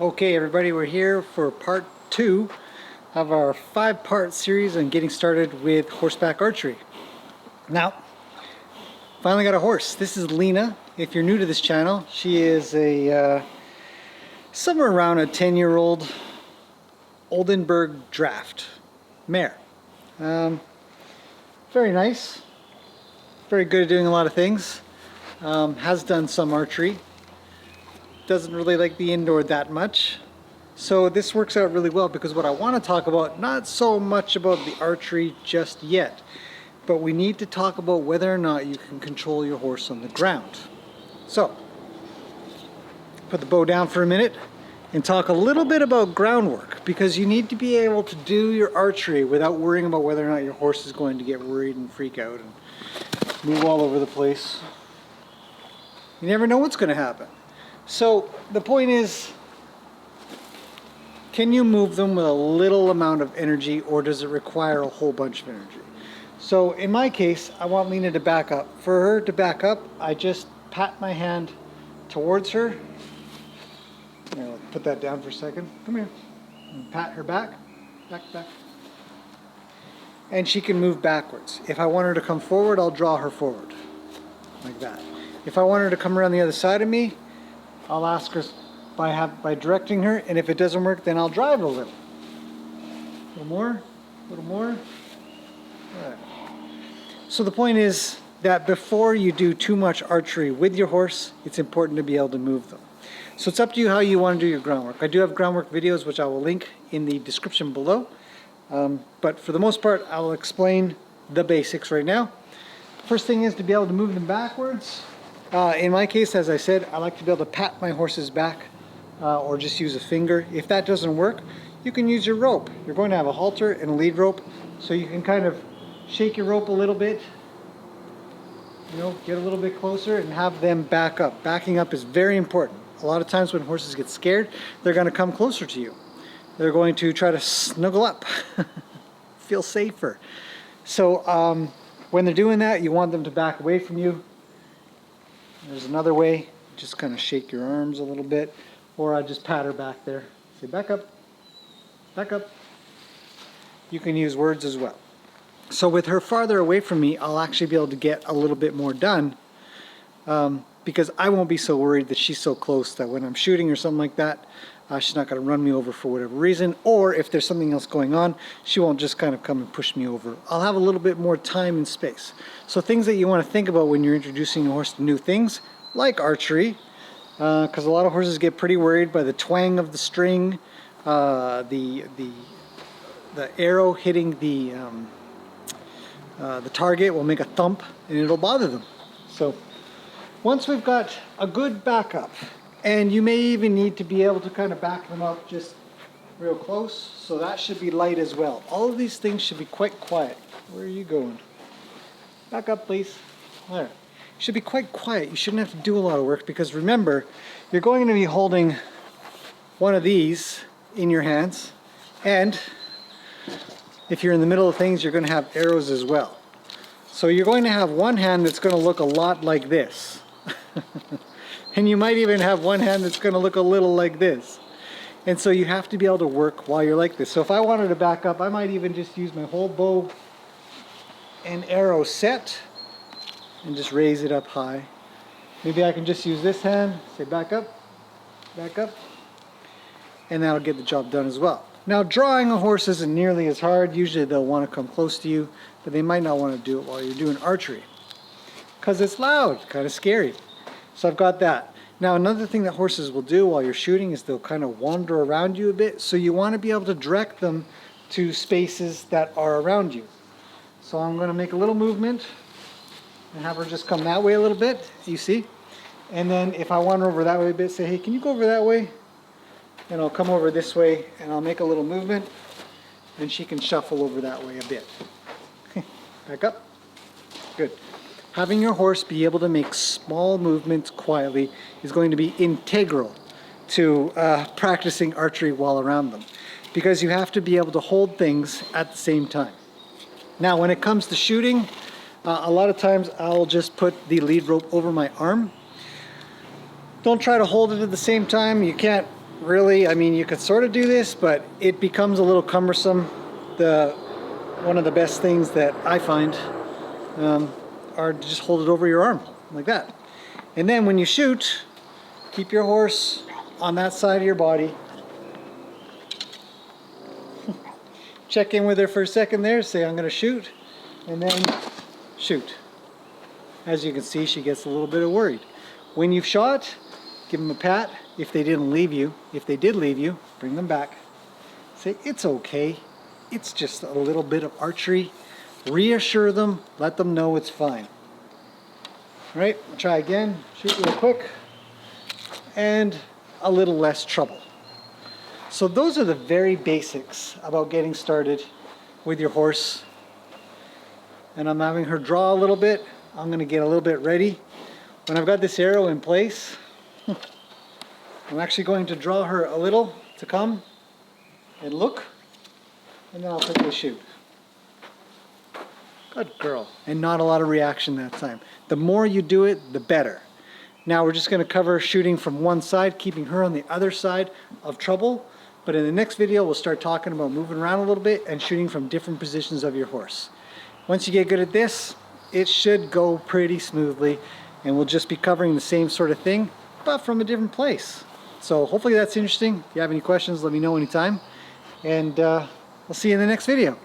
Okay, everybody, we're here for part 2 of our 5-part series on getting started with horseback archery. Now, finally got a horse. This is Lena. If you're new to this channel, she is a somewhere around a 10-year-old Oldenburg draft mare. Very nice, very good at doing a lot of things. Has done some archery. Doesn't really like the indoor that much. So this works out really well because what I want to talk about, not so much about the archery just yet, but we need to talk about whether or not you can control your horse on the ground. So, put the bow down for a minute and talk a little bit about groundwork, because you need to be able to do your archery without worrying about whether or not your horse is going to get worried and freak out and move all over the place. You never know what's going to happen. So the point is, can you move them with a little amount of energy, or does it require a whole bunch of energy? So in my case, I want Lena to back up. For her to back up, I just pat my hand towards her. Here, let's put that down for a second. Come here. And pat her back. Back. And she can move backwards. If I want her to come forward, I'll draw her forward. Like that. If I want her to come around the other side of me, I'll ask her by directing her, and if it doesn't work, then I'll drive a little. A little more, a little more. All right. So the point is that before you do too much archery with your horse, it's important to be able to move them. So it's up to you how you want to do your groundwork. I do have groundwork videos, which I will link in the description below. But for the most part, I'll explain the basics right now. First thing is to be able to move them backwards. In my case, as I said, I like to be able to pat my horse's back or just use a finger. If that doesn't work, you can use your rope. You're going to have a halter and a lead rope, so you can kind of shake your rope a little bit, get a little bit closer and have them back up. Backing up is very important. A lot of times when horses get scared, they're going to come closer to you. They're going to try to snuggle up, feel safer. So when they're doing that, you want them to back away from you. There's another way, just kind of shake your arms a little bit, or I just pat her back there. Say, back up, back up. You can use words as well. So with her farther away from me, I'll actually be able to get a little bit more done because I won't be so worried that she's so close that when I'm shooting or something like that, she's not going to run me over for whatever reason, or if there's something else going on, she won't just kind of come and push me over. I'll have a little bit more time and space. So things that you want to think about when you're introducing your horse to new things, like archery, because a lot of horses get pretty worried by the twang of the string, the arrow hitting the target will make a thump and it'll bother them. So once we've got a good backup, and you may even need to be able to kind of back them up just real close, so that should be light as well. All of these things should be quite quiet. Where are you going? Back up, please. There. Should be quite quiet. You shouldn't have to do a lot of work, because remember, you're going to be holding one of these in your hands, and if you're in the middle of things, you're going to have arrows as well. So you're going to have one hand that's going to look a lot like this. And you might even have one hand that's going to look a little like this. And so you have to be able to work while you're like this. So if I wanted to back up, I might even just use my whole bow and arrow set and just raise it up high. Maybe I can just use this hand, say back up, and that'll get the job done as well. Now, drawing a horse isn't nearly as hard. Usually they'll want to come close to you, but they might not want to do it while you're doing archery, because it's loud, kind of scary. So I've got that. Now, another thing that horses will do while you're shooting is they'll kind of wander around you a bit. So you want to be able to direct them to spaces that are around you. So I'm going to make a little movement and have her just come that way a little bit, you see? And then if I wander over that way a bit, say, hey, can you go over that way? And I'll come over this way and I'll make a little movement and she can shuffle over that way a bit. Back up. Good. Having your horse be able to make small movements quietly is going to be integral to practicing archery while around them, because you have to be able to hold things at the same time. Now, when it comes to shooting, a lot of times I'll just put the lead rope over my arm. Don't try to hold it at the same time. You can't really, I mean, you could sort of do this, but it becomes a little cumbersome. One of the best things that I find are to just hold it over your arm like that. And then when you shoot, keep your horse on that side of your body. Check in with her for a second there, say I'm going to shoot, and then shoot. As you can see, she gets a little bit worried. When you've shot, give them a pat. If they didn't leave you, if they did leave you, bring them back. Say, it's okay. It's just a little bit of archery. Reassure them, let them know it's fine. All right, try again, shoot real quick, and a little less trouble. So those are the very basics about getting started with your horse. And I'm having her draw a little bit. I'm gonna get a little bit ready. When I've got this arrow in place, I'm actually going to draw her a little to come and look, and then I'll quickly shoot. Good girl. And not a lot of reaction that time. The more you do it, the better. Now we're just gonna cover shooting from one side, keeping her on the other side of trouble. But in the next video, we'll start talking about moving around a little bit and shooting from different positions of your horse. Once you get good at this, it should go pretty smoothly, and we'll just be covering the same sort of thing, but from a different place. So hopefully that's interesting. If you have any questions, let me know anytime. And we'll see you in the next video.